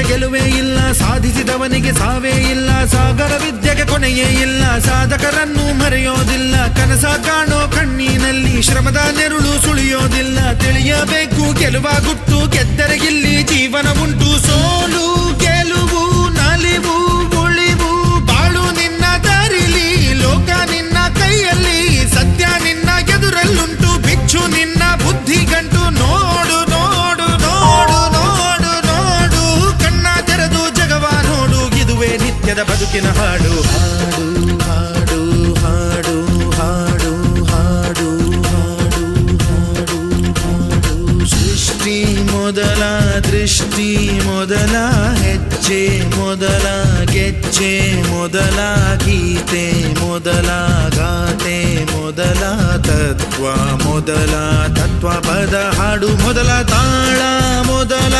ಗೆಲುವೇ ಇಲ್ಲ, ಸಾಧಿಸಿದವನಿಗೆ ಸಾವೇ ಇಲ್ಲ, ಸಾಗರ ವಿದ್ಯೆಗೆ ಕೊನೆಯೇ ಇಲ್ಲ, ಸಾಧಕರನ್ನು ಮರೆಯೋದಿಲ್ಲ, ಕನಸ ಕಾಣೋ ಕಣ್ಣಿನಲ್ಲಿ ಶ್ರಮದ ನೆರುಳು ಸುಳಿಯೋದಿಲ್ಲ, ತಿಳಿಯಬೇಕು ಗೆಲುವ ಗುಟ್ಟು, ಗೆದ್ದರೆ ಇಲ್ಲಿ ಜೀವನ ಉಂಟು, ಸೋಲು ಗೆಲುವು ನಲಿವು ಉಳಿವು ಬಾಳು ನಿನ್ನ ದಾರಿಲಿ, ಲೋಕ ನಿನ್ನ ಕೈಯಲ್ಲಿ, ಸತ್ಯ ನಿನ್ನ ಎದುರಲ್ಲುಂಟು, ಬಿಚ್ಚು ನಿನ್ನ ಬುದ್ಧಿ ಗಂಟು, ನೋಡು ನೋಡು ನೋಡು ನೋಡು ನೋಡು, ಕಣ್ಣ ತೆರೆದು ಜಗವ ನೋಡು, ಇದುವೇ ನಿತ್ಯದ ಬದುಕಿನ ಹಾಡು. ಹಾಡು ಹಾಡು ಹಾಡು ಹಾಡು ಹಾಡು ಹಾಡು ಹಾಡು ಸೃಷ್ಟಿ ಮೊದಲ ದೃಷ್ಟಿ ಮೊದಲ ಹೆಜ್ಜೆ ಮೊದಲ ಗೆಜ್ಜೆ ಮೊದಲ ಗೀತೆ ಮೊದಲ ಗಾತೆ ಮೊದಲ ತತ್ವ ಮೊದಲ ತತ್ವ ಪದ ಹಾಡು ಮೊದಲ ತಾಳ ಮೊದಲ